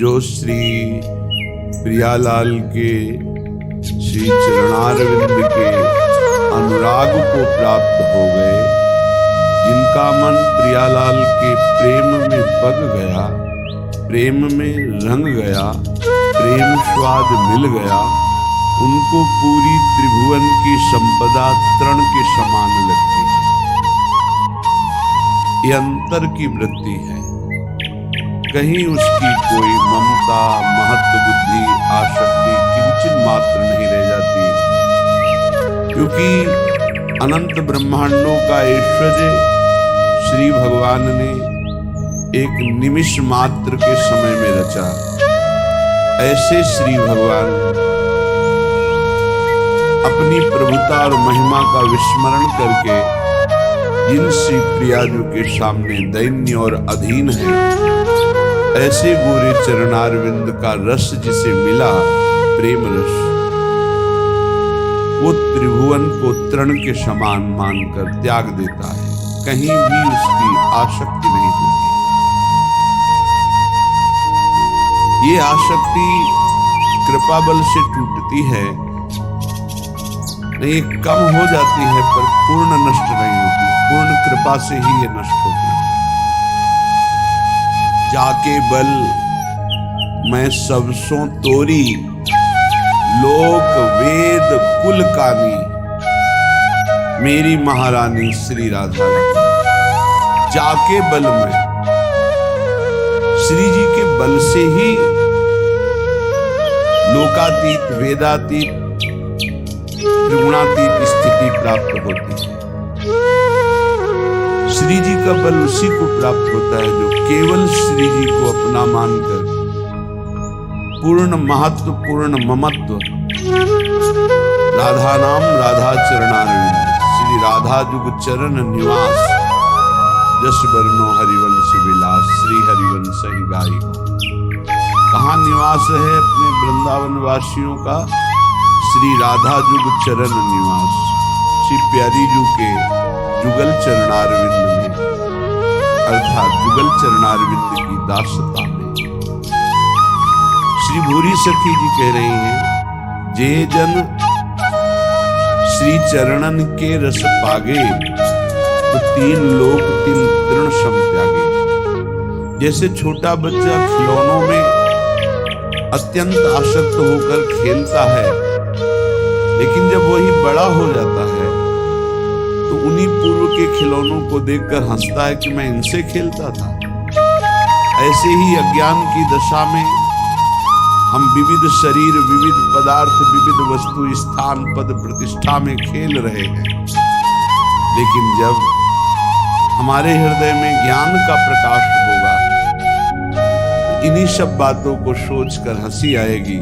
जो श्री प्रियालाल के श्री चरणारविंद के अनुराग को प्राप्त हो गए, जिनका मन प्रियालाल के प्रेम में पग गया, प्रेम में रंग गया, प्रेम स्वाद मिल गया, उनको पूरी त्रिभुवन की संपदा तृण के समान लगती है। ये अंतर की वृत्ति है, कहीं उसकी कोई ममता, महत्व बुद्धि, आसक्ति किंचित मात्र नहीं रह जाती, क्योंकि अनंत ब्रह्मांडों का ऐश्वर्य श्री भगवान ने एक निमिष मात्र के समय में रचा। ऐसे श्री भगवान अपनी प्रभुता और महिमा का विस्मरण करके जिन श्री प्रियाजू के सामने दैन्य और अधीन है, ऐसे गोरे चरणारविंद का रस जिसे मिला, प्रेम रस, वो त्रिभुवन को तृण के समान मानकर त्याग देता है, कहीं भी उसकी आसक्ति नहीं होती। ये आसक्ति कृपा बल से टूटती है, नहीं कम हो जाती है, पर पूर्ण नष्ट नहीं होती, पूर्ण कृपा से ही ये नष्ट होती है। जाके बल मैं सबसों तोरी, लोक वेद कुल कानी, मेरी महारानी श्री राधा रानी। जाके बल में श्री जी के बल से ही लोकातीत, वेदातीत, त्रिगुणातीत स्थिति प्राप्त होती है। श्री जी का बल उसी को प्राप्त होता है जो केवल श्री जी को अपना मानकर पूर्ण महत्व, पूर्ण ममत्व, राधा नाम राधा चरणारविंद, श्री राधा जुग चरण निवास, जस वर्णो हरिवंश विलास, श्री हरिवंश ही गाई। कहाँ निवास है अपने वृंदावन वासियों का? श्री राधा जुग चरण निवास, श्री प्यारी जू के जुगल चरणारविंद में, अर्थात जुगल चरणारविंद की दासता में। श्री भूरी सखी जी कह रही हैं, जे जन श्री चरणन के रस पागे, तो तीन लोक तीन तृण सम त्यागे। जैसे छोटा बच्चा खिलौनों में अत्यंत आसक्त होकर खेलता है, लेकिन जब वही बड़ा हो जाता है तो उन्हीं पूर्व के खिलौनों को देखकर हंसता है कि मैं इनसे खेलता था। ऐसे ही अज्ञान की दशा में हम विविध शरीर, विविध पदार्थ, विविध वस्तु, स्थान, पद, प्रतिष्ठा में खेल रहे हैं, लेकिन जब हमारे हृदय में ज्ञान का प्रकाश होगा, इन्हीं सब बातों को सोचकर हंसी आएगी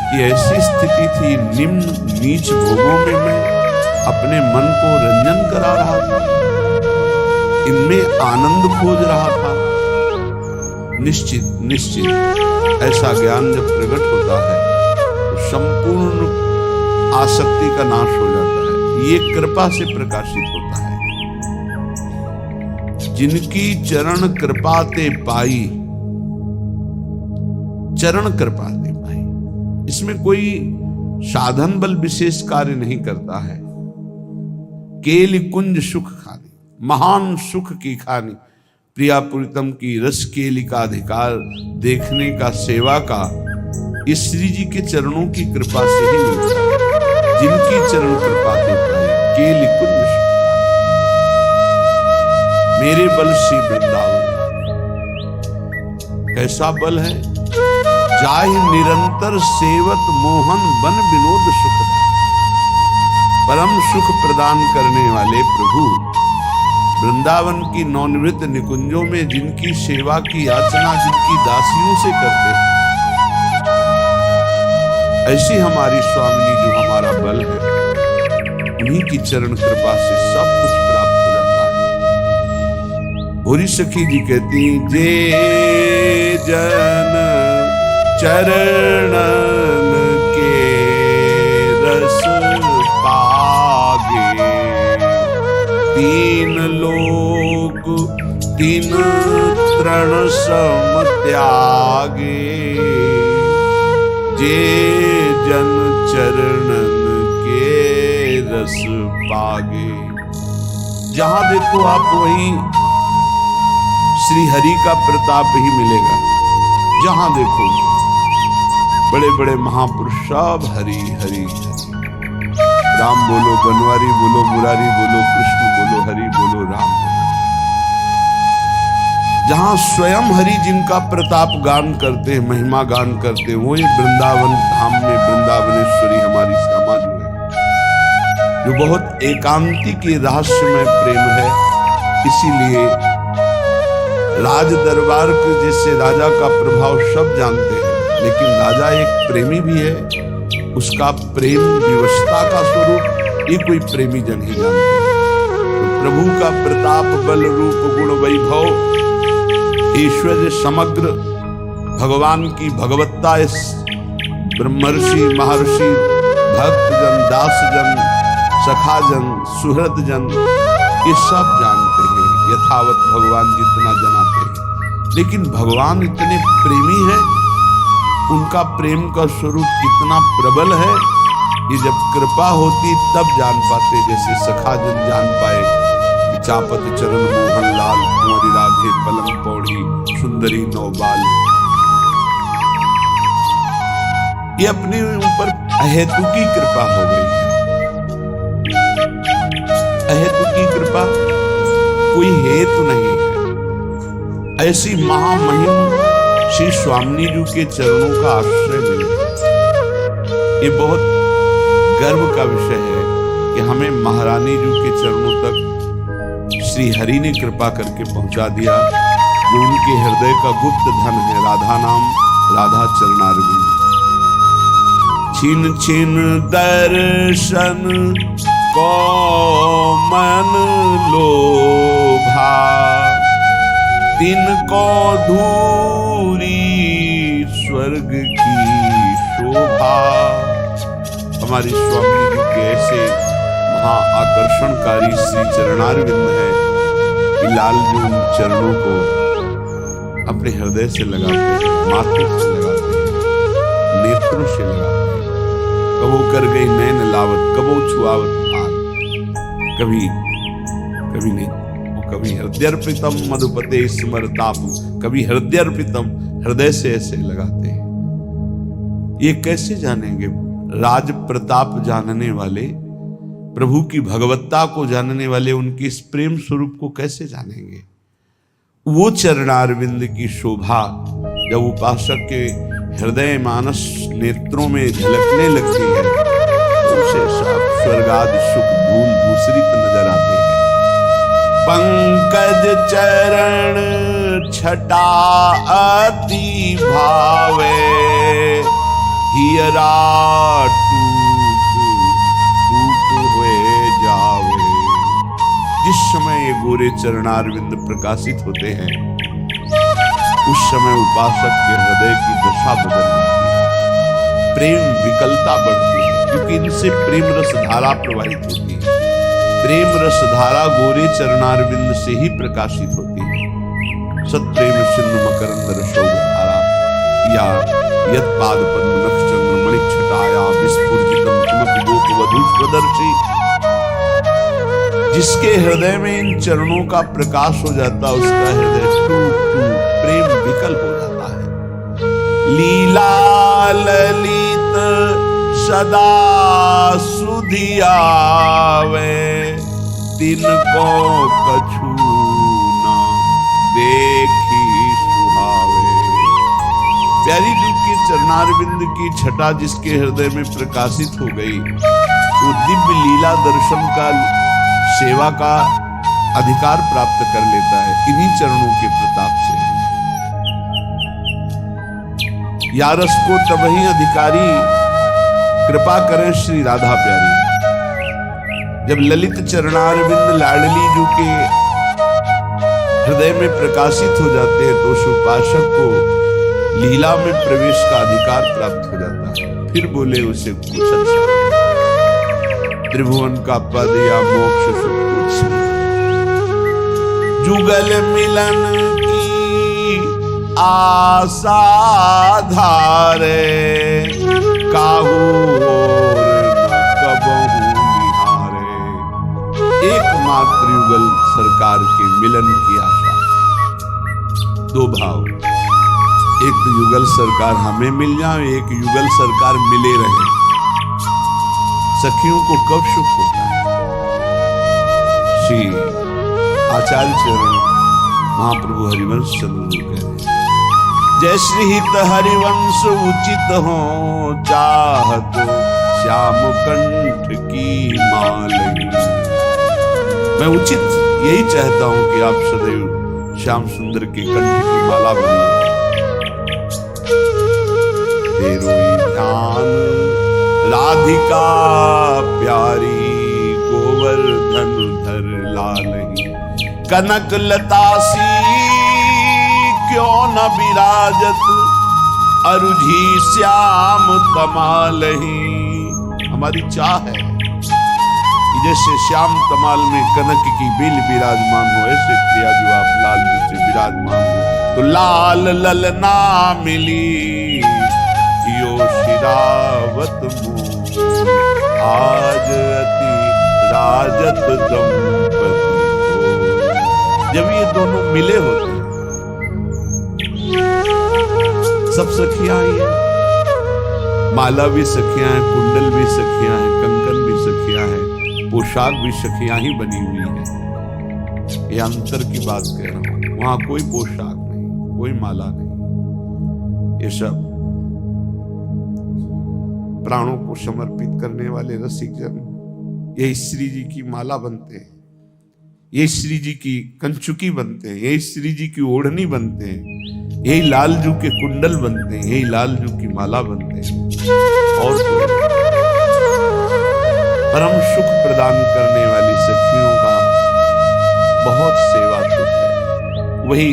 कि ऐसी स्थिति थी, निम्न नीच भोगों में मैं अपने मन को रंजन करा रहा था, इनमें आनंद खोज रहा था। निश्चित ऐसा ज्ञान जब प्रकट होता है तो संपूर्ण आसक्ति का नाश हो जाता है। ये कृपा से प्रकाशित होता है। जिनकी चरण कृपा ते पाई, चरण कृपा ते पाई, इसमें कोई साधन बल विशेष कार्य नहीं करता है। केली कुंज सुख खानी, महान सुख की खानी, प्रिया प्रीतम की रस केली का अधिकार देखने का, सेवा का, इस श्री जी के चरणों की कृपा से ही मिलता है। जिनकी चरण कृपा देता है, केली कुंज सुख खानी। मेरे बल श्री वृंदावन, कैसा बल है? जाहि निरंतर सेवत मोहन बन विनोद सुखदान। परम सुख प्रदान करने वाले प्रभु वृंदावन की नौनिवृत्त निकुंजों में जिनकी सेवा की याचना जिनकी दासियों से करते हैं, ऐसी हमारी स्वामिनी जो हमारा बल है, उन्हीं की चरण कृपा से सब कुछ प्राप्त हो जाता है। भूरी सखी जी कहती, जे जन चरणन के रस पागे, तीन लोक तीन तृण सम त्यागे। लागे, जे जन चरणन के रस पागे। जहां देखो आप वहीं श्री हरि का प्रताप ही मिलेगा। जहां देखो बड़े बड़े महापुरुष सब हरि हरि हरि, राम बोलो, बनवारी बोलो, मुरारी बोलो, कृष्ण बोलो, हरि बोलो, राम बोलो। जहां स्वयं हरि जिनका प्रताप गान करते हैं, महिमा गान करते हैं, वही वृंदावन धाम में वृंदावनेश्वरी हमारी श्यामा जो है, जो बहुत एकांतिक रहस्यमय प्रेम है। इसीलिए राज दरबार के जैसे राजा का प्रभाव सब जानते हैं, लेकिन राजा एक प्रेमी भी है। उसका प्रेम विवशता का स्वरूप ये कोई प्रेमी जन ही जानते हैं। तो प्रभु का प्रताप, बल, रूप, गुण, वैभव, ऐश्वर्य, समग्र भगवान की भगवत्ता इस ब्रह्मर्षि, महर्षि, भक्तजन, दासजन, सखाजन, सुहृदजन ये सब जानते हैं, यथावत भगवान जितना जनाते हैं। लेकिन भगवान इतने प्रेमी है, उनका प्रेम का स्वरूप कितना प्रबल है, ये जब कृपा होती तब जान पाते। जैसे सखाजन जान पाए कि चापत चरण मोहन लाल, कुंवरी राधे पलंग पौड़ी, सुंदरी नौबाल। ये अपने ऊपर अहेतु की कृपा हो गई है। अहेतु की कृपा कोई हेतु नहीं है। ऐसी महामहिम श्री स्वामी जी के चरणों का आश्रय मिले, ये बहुत गर्व का विषय है कि हमें महारानी जी के चरणों तक श्री हरि ने कृपा करके पहुंचा दिया, जो उनके हृदय का गुप्त धन है। राधा नाम, राधा चरणारविंद। छिन छिन दर्शन को मन लोभा, तिनको धूरी स्वर्ग की शोभा। हमारी स्वामी जी के ऐसे महा आकर्षणकारी श्री चरणारविंद है कि लाल जी उन चरणों को अपने हृदय से लगाते हैं, माथे से लगाते हैं, नेत्रों से लगाते हैं। कबो कर गई नैन लावत, कबो छुआवत हाथ, कभी कभी नहीं, वो कभी हृदयर्पितम मधुपते स्मरतापु, कभी हृदयर्पितम, हृदय से ऐसे लगाते हैं। ये कैसे जानेंगे? राज प्रताप जानने वाले, प्रभु की भगवत्ता को जानने वाले उनके इस प्रेम स्वरूप को कैसे जानेंगे? वो चरणारविंद की शोभा जब उपासक के हृदय मानस नेत्रों में झलकने लगती है, तो उसे सब स्वर्गादि सुख धूल भूसरित नजर आते हैं। पंकज चरण छटा अति भावे, हियरा टूक टूक हुए जावे। जिस समय ये गोरे चरणारविंद प्रकाशित होते हैं, उस समय उपासक के हृदय की दशा बदल जाती है, प्रेम विकलता बढ़ती है, क्योंकि इनसे प्रेम रस धारा प्रवाहित होती है। प्रेम रस धारा गोरे चरणारविंद से ही प्रकाशित होती है। सत्प्रेम सिंधु मकरंद रसोधारा, या यत् पाद पद्म नक्ष चंद्र मणि छटाया, विस्फुरितम किमपि गोप वधू प्रदर्शी। जिसके हृदय में इन चरणों का प्रकाश हो जाता, उसका हृदय टूट टूट प्रेम विकल हो जाता है। लीला ललित सदा सुधियावे, तिनको कछु न देखी सुहावे। प्यारी जी के चरणारविंद की छटा जिसके हृदय में प्रकाशित हो गई, वो दिव्य लीला दर्शन का, सेवा का अधिकार प्राप्त कर लेता है इन्हीं चरणों के प्रताप से। यारस को तब ही अधिकारी कृपा करें श्री राधा प्यारी। जब ललित चरणारविंद लाडली जी के हृदय में प्रकाशित हो जाते हैं, तो उस उपासक को लीला में प्रवेश का अधिकार प्राप्त हो जाता है। फिर बोले उसे कुछ त्रिभुवन का पद या मोक्ष सुख कुछ, जुगल मिलन की आशा धारे, काहू और न कबहू निहारे। एकमात्र युगल सरकार के मिलन की आशा। दो भाव, एक तो युगल सरकार हमें मिल जाए, एक युगल सरकार मिले रहे। सखियों को कब सुख होता है? श्री आचार्य चरण महाप्रभु हरिवंश चंद्र कह रहे, जय श्री हित हरिवंश उचित हो, चाहत श्याम कंठ की मालही। मैं उचित यही चाहता हूं कि आप सदैव श्याम सुंदर के कंठ की माला बनी। तेरो ध्यान राधिका प्यारी, गोवर्धन धर लालही। कनक लतासी क्यों न विराजत, अरुझी श्याम तमालही। हमारी चाह है कि जैसे श्याम तमाल में कनक की बेल विराजमान हो, ऐसे प्रिया जो आप लाल जी से विराजमान हो। तो लाल ललना मिली यो शिरावत मुँह, आज अति राजत दंपति हो। जब ये दोनों मिले होते हैं, सब सखियां ही हैं, माला भी सखियां हैं, कुंडल भी सखियां हैं, कंकन भी सखियां हैं, पोशाक भी सखियां ही बनी हुई है। ये अंतर की बात कह रहा हूं। वहां कोई पोशाक नहीं, कोई माला नहीं। ये सब प्राणों को समर्पित करने वाले रसिक जन, ये श्री जी की माला बनते हैं, ये श्री जी की कंचुकी बनते हैं, ये श्री जी की ओढ़नी बनते हैं, यही लालजू के कुंडल बनते हैं, यही लालजू की माला बनते हैं। और परम सुख प्रदान करने वाली सखियों का बहुत सेवा सुख है। वही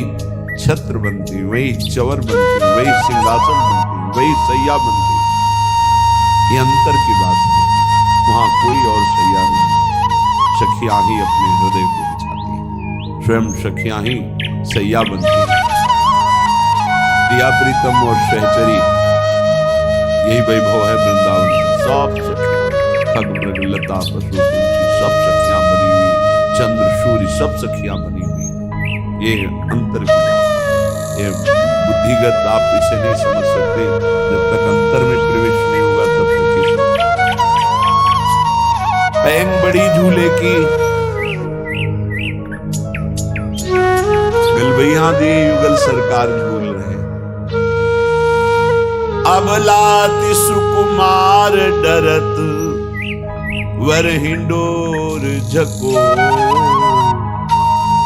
छत्र बनती, वही चवर बनती, वही सिंहासन बनती, वही सैया बनती। ये अंतर की बात है, वहां कोई और सैया नहीं, सखियां ही अपने हृदय को बिछाती हैं, स्वयं सखियां ही सैया बनती हैं। प्रिया प्रीतम और सहचरी, यही वैभव है वृंदावन का। सब सखियां, खग मृग लता पशु पंछी सब सखियां बनी हुई, चंद्र सूर्य सब सखियां बनी हुई। ये अंतर की बात, ये बुद्धिगत आप इसे नहीं समझ सकते जब तक अंतर में प्रवेश नहीं होगा, तब तक ये पैंग बड़ी झूले की, गलबैया दे युगल सरकार झूल रहे। अबलाति सुकुमार डरत, वर हिंडोर झको,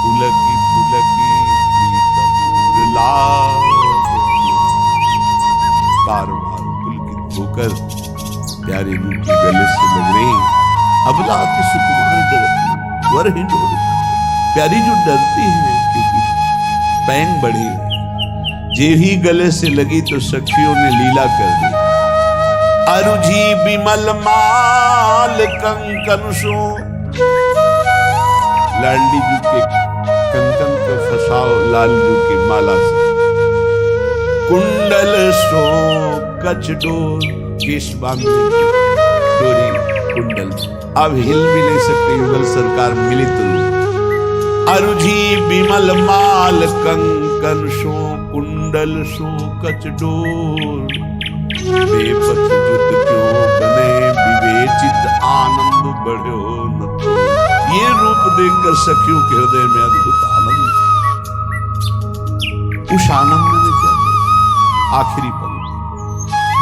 पुलकी पुलकी प्रीतमूर लाग। बार बार पुलकित होकर प्यारे रूप की गले से लग रही। अबलाति सुकुमार डरत, वर हिंडोर। प्यारी जो डरती है क्योंकि पैंग बढ़ी है, जे ही गले से लगी तो सखियों ने लीला कर दी। अरुझी बिमल माल कंकन सो, लाडली जी के कंकन को फसाओ लालजू की माला से। कुंडल सो कच डोर, केश बांधे डोरी कुंडल, अब हिल भी नहीं सकते युगल सरकार मिलित रूप। अरुझी बिमल माल कंकन सो, कुंडल सो कच डोर। बेपथ युद्ध क्यों बने विवेचित, आनंद बढ़ो न तो। ये रूप देखकर सखियों के हृदय में अद्भुत आनंद। उस आनंद में क्या था? आखिरी पंक्ति,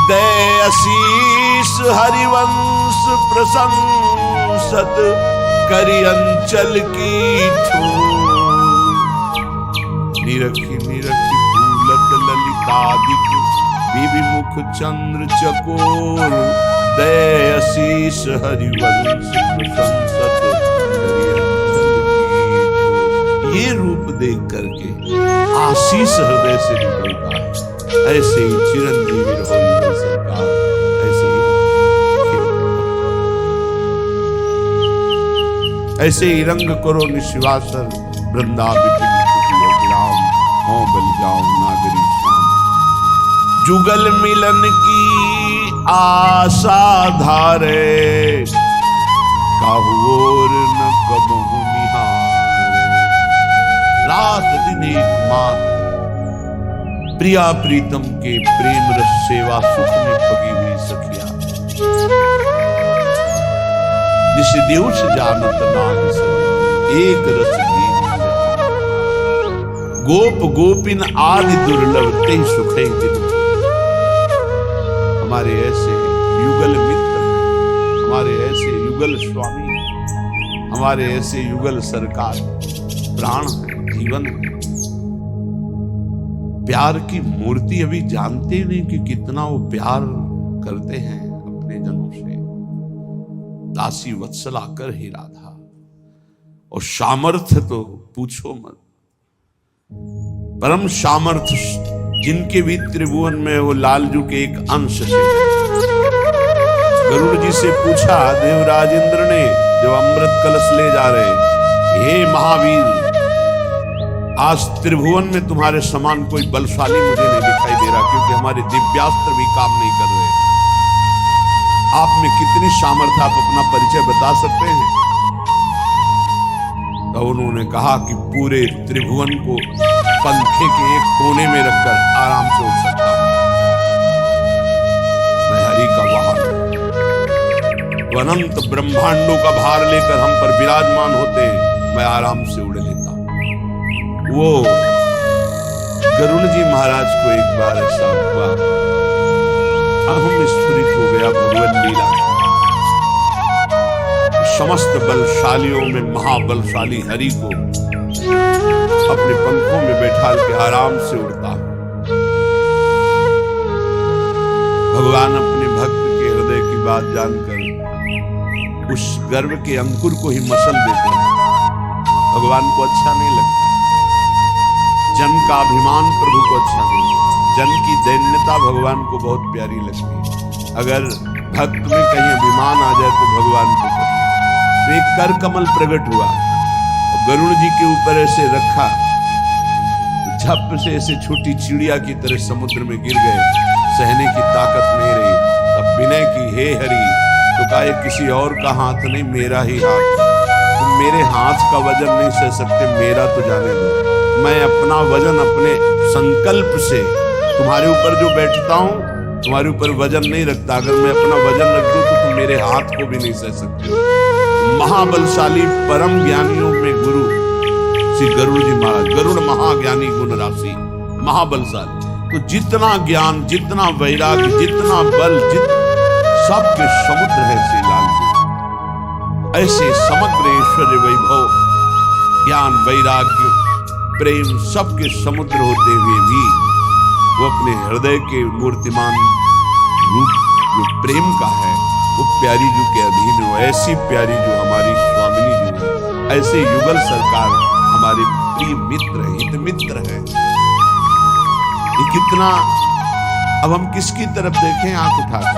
दे आशीष हरिवंश प्रशंसत, करी अंचल की छोर। निरखी निरखी फूलत ललितादिक, विमुख चंद्र चकोर। दे आशीष हरिवंश प्रशंसत, ये रूप देख करके आशीष हृदय से निकलता है। ऐसे ही चिरंजीवी रहो युगल सरकार, ऐसे ही ऐसे ही रंग करो निश्वासन। वृंदा विपिन कुटिया ग्राम, हों बल जाओ नागरी जुगल मिलन की आशा धारे, काहू और न कबहू निहारे। रात दिन एकमात्र प्रिया प्रीतम के प्रेम रस सेवा सुख में पगी हुई सखिया, निस देउस जानत नाग सने, एक रस दीन गोप गोपिन आदि दुर्लभ ते सुखे दिन। हमारे ऐसे युगल मित्र हैं, हमारे ऐसे युगल स्वामी हैं, हमारे ऐसे युगल सरकार प्राण है, जीवन है। प्यार की मूर्ति अभी जानते नहीं कि कितना वो प्यार करते हैं अपने जनों से। दासी वत्सला कर ही राधा, और सामर्थ्य तो पूछो मत। परम सामर्थ्य जिनके भी त्रिभुवन में वो लालजू के एक अंश से। गरुड़ जी से पूछा देवराज इंद्र ने जब अमृत कलश ले जा रहे, हे महावीर, आज त्रिभुवन में तुम्हारे समान कोई बलशाली मुझे नहीं दिखाई दे रहा, क्योंकि हमारे दिव्यास्त्र भी काम नहीं कर रहे। आप में कितनी सामर्थ्य, आप अपना परिचय बता सकते हैं? तो उन्होंने कहा कि पूरे त्रिभुवन को पंखे के एक कोने में रखकर आराम से उड़ सकता हूं। मैं हरि का वाहन, अनंत ब्रह्मांडों का भार लेकर हम पर विराजमान होते हैं, मैं आराम से उड़ लेता हूं। वो गरुड़ जी महाराज को एक बार ऐसा हुआ, अहम स्फुरित हो गया भगवत लीला। समस्त बलशालियों में महाबलशाली हरि को अपने पंखों में बैठा के आराम से उड़ता। भगवान अपने भक्त के हृदय की बात जानकर उस गर्व के अंकुर को ही मसल देते हैं। भगवान को अच्छा नहीं लगता, जन का अभिमान प्रभु को अच्छा नहीं लगता, जन की दैन्यता भगवान को बहुत प्यारी लगती है। अगर भक्त में कहीं अभिमान आ जाए तो भगवान को पता। तो एक कर कमल प्रकट हुआ और गरुड़ जी के ऊपर ऐसे रखा, तो झप से ऐसे छोटी चिड़िया की तरह समुद्र में गिर गए। सहने की ताकत नहीं रही, तब विनय की, हे हरि, तो कहा किसी और का हाथ नहीं, मेरा ही हाथ। तुम मेरे हाथ का वजन नहीं सह सकते, मेरा तो जाने दो। मैं अपना वजन अपने संकल्प से तुम्हारे ऊपर जो बैठता हूं, तुम्हारे ऊपर वजन नहीं रखता। अगर मैं अपना वजन रख दूं तो तुम मेरे हाथ को भी नहीं सह सकते। महाबलशाली परम ज्ञानियों में गुरु श्री गरुड़ जी महाराज, गरुड़ महाज्ञानी गुण राशि, महाबलशाली। तो जितना ज्ञान, जितना वैराग्य, जितना बल, सबके समुद्र है श्री लाल जी। ऐसे समग्र ऐश्वर्य वैभव, ज्ञान, वैराग्य, प्रेम सबके समुद्र होते हुए भी वो अपने हृदय के मूर्तिमान रूप जो प्रेम का है वो प्यारी जी के अधीन हो। ऐसी प्यारी जो हमारी स्वामिनी जी है, ऐसे युगल सरकार हमारे प्रिय मित्र, हित मित्र है। ये कितना, अब हम किसकी तरफ देखें आंख उठाकर?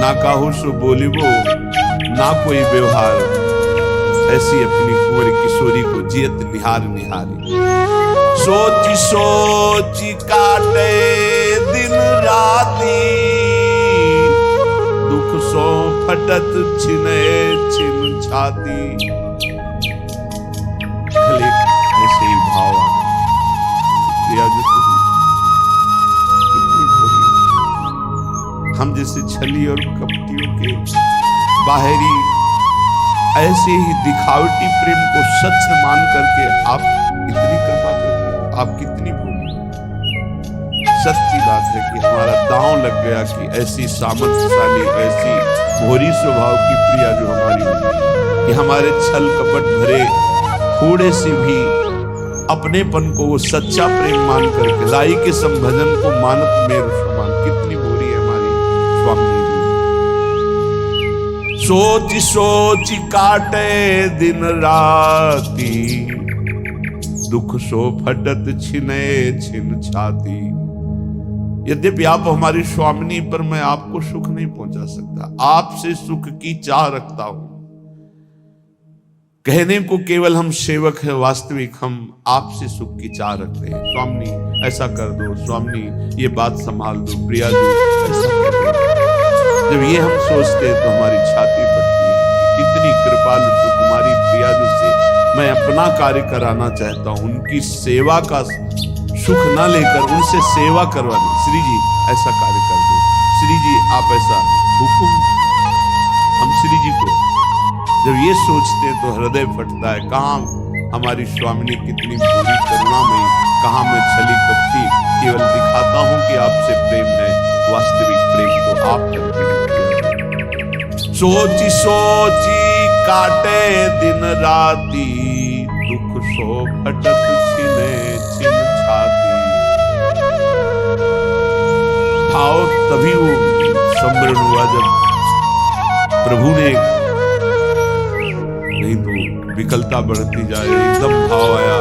ना काहू सो बोली वो, ना कोई व्यवहार, ऐसी अपनी कुंवर किशोरी को जियत निहार निहारी। सोची सोची काटे दिन राती, दुख सो फटत छिने छिन छाती। ऐसे ही भाव आ गया, हम जैसे छली और कपटियों के बाहरी ऐसे ही दिखावटी प्रेम को सच मान करके आप इतनी कृपा करते हैं, आप कितनी भूली। सच्ची बात है कि हमारा दांव लग गया कि ऐसी सामर्थ्यशाली, ऐसी भोरी स्वभाव की प्रिया जो हमारी होती, कि हमारे छल कपट भरे थोड़े से भी अपनेपन को वो सच्चा प्रेम मान करके लाई के संभजन को मानत मेरु समान। कितनी भोरी है हमारी स्वामी। सोच सोच काटे दिन राती, दुख सो फटत छिने छिन छाती। यद्यपि आप हमारी स्वामिनी, पर मैं आपको सुख नहीं पहुंचा सकता। आपसे सुख की चाह रखता हूं, कहने को केवल हम सेवक हैं, वास्तविक हम आपसे सुख की चाह रखते हैं। स्वामी ऐसा कर दो, स्वामी ये बात संभाल दो, प्रिया जी ऐसा कर दो। जब ये हम सोचते हैं तो हमारी छाती फटती है। कितनी कृपालु सुकुमारी प्रिया जी से मैं अपना कार्य कराना चाहता हूँ, उनकी सेवा का सुख न लेकर उनसे सेवा करवाना। श्री जी ऐसा कार्य कर दो, श्री जी आप ऐसा हुकुम। हम श्री जी को जब ये सोचते हैं तो हृदय फटता है। कहाँ हमारी स्वामिनी कितनी पूरी करुणामयी, कहाँ मैं छली कपटी केवल दिखाता हूँ कि आपसे प्रेम है, वास्तविक प्रेम तो आप करते हैं। सोची सोची काटे दिन राती, दुख सो फटक छिने छिन छाती। भाव तभी वो सम्मरण हुआ जब प्रभु ने, नहीं तो विकलता बढ़ती जाए। एकदम भाव आया,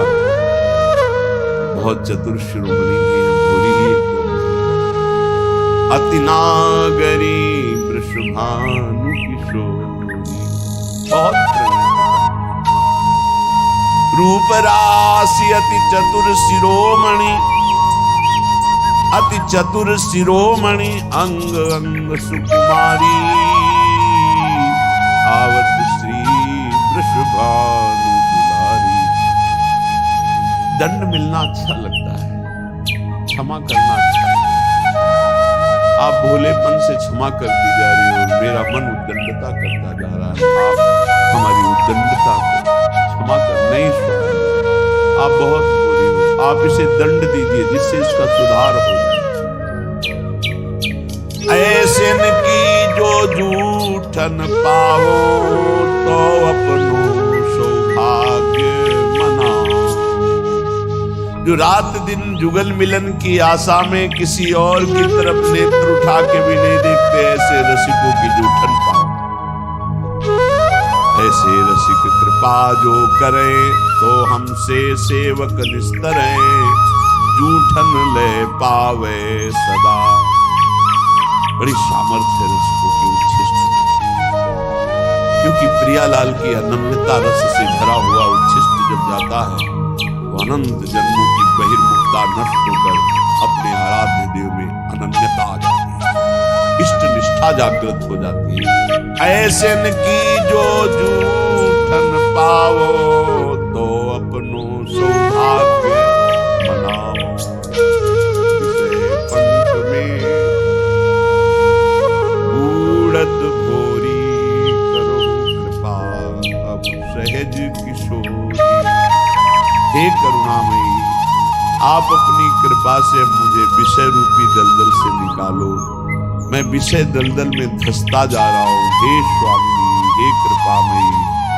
बहुत चतुर शिरोमणि की है, भोली ही अति नागरी वृषभानु किशोरी। बहुत रूप राशि अति चतुर शिरोमणि, अति चतुर शिरोमणि अंग अंग सुकुमारी। आवत श्री वृषभानु दुलारी। दंड मिलना अच्छा लगता है, क्षमा करना अच्छा है। आप भोलेपन से क्षमा करती जा रही हो, मेरा मन उद्दंडता करता जा रहा है। आप हमारी उद्दंडता को क्षमा कर। नहीं स्वामी, आप बहुत बुरी हो, आप इसे दंड दीजिए जिससे इसका सुधार हो जाए। ऐसे न की जो जूठन पावो, तो अपनो सौभाग्य मनाओ। जो रात दिन जुगल मिलन की आशा में किसी और की तरफ नेत्र उठा के भी नहीं देखते, ऐसे रसिकों की जूठन पाओ। ऐसे रसिक कृपा जो करे, तो हमसे सेवक निस्तरे। जूठन ले पावे सदा। बड़ी सामर्थ्य रसिकों की उच्छिष्ट, क्योंकि प्रियालाल की अनन्यता रस से भरा हुआ उच्छिष्ट जब जाता है तो अनंत जन्मों की बहिर्मुखता नष्ट होकर अपने आराध्य देव में अनन्यता आ जाती है, इष्ट निष्ठा जागृत हो जाती है। ऐसे न की जो जूठन पावो, तो अपनो सौभाग्य मनाओ। पंथ में उड़त भोरी करो कृपा, अब सहज किशोरी। हे करुणामयी, आप अपनी कृपा से मुझे विषय रूपी दलदल से निकालो। मैं विषय दलदल में धंसता जा रहा हूँ। हे स्वामी, हे कृपामयी,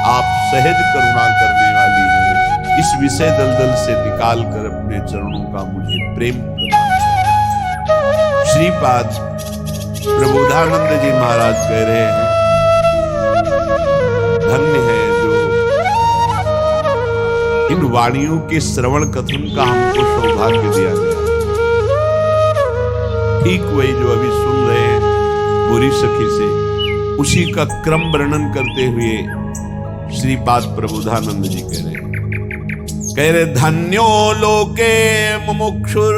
आप सहज करुणा करने वाली हैं। इस विषय दलदल से निकाल कर अपने चरणों का मुझे प्रेम प्रदान करें। श्रीपाद प्रबोधानंद जी महाराज कह रहे हैं, धन्य है जो इन वाणियों के श्रवण कथन का हमको सौभाग्य दिया गया। ठीक वही जो अभी सुन रहे हैं बुरी सखी से, उसी का क्रम वर्णन करते हुए श्रीपाद प्रबोधानंद जी कह रहे धन्यो लोके मुमुक्षुर।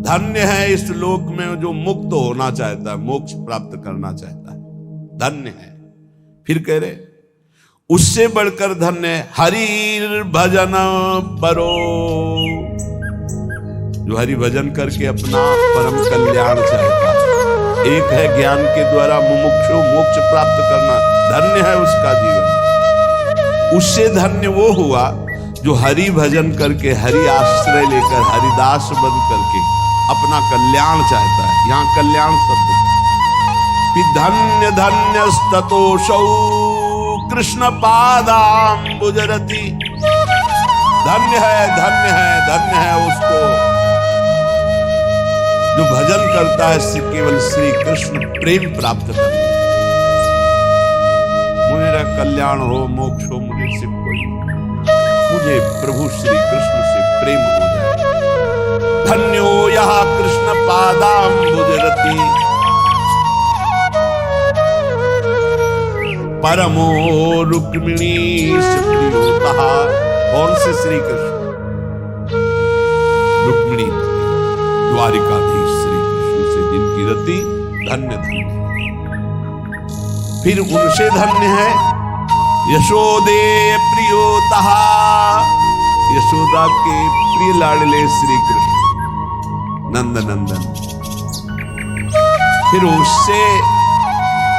धन्य है इस लोक में जो मुक्त होना चाहता है, मोक्ष प्राप्त करना चाहता है, धन्य है। फिर कह रहे उससे बढ़कर धन्य है हरि भजन परो, जो हरि भजन करके अपना परम कल्याण चाहता है। एक है ज्ञान के द्वारा मुमुक्षु मोक्ष प्राप्त करना, धन्य है उसका जीवन। उससे धन्य वो हुआ जो हरि भजन करके, हरि आश्रय लेकर, हरिदास बन करके अपना कल्याण चाहता है। यहाँ कल्याण शब्द का धन्य धन्य स्ततोषौ कृष्ण पादाम्बुजरति। धन्य है, धन्य है, धन्य है उसको जो भजन करता है, केवल श्री कृष्ण प्रेम प्राप्त करता है। मेरा कल्याण हो, मोक्ष हो, मुझे सिर्फ कोई, मुझे प्रभु श्री कृष्ण से प्रेम हो जाए। धन्यो यह कृष्ण पादाम्बुजरति। परमो रुक्मिणी प्रियोतः। कौन से श्री कृष्ण? रुक्मिणी द्वारिकाधीश श्री कृष्ण से जिनकी रति धन्य धन्य। फिर उनसे धन्य है यशोदे प्रियोतः, यशोदा के प्रिय लाडले श्री कृष्ण नंद नंदन। फिर उससे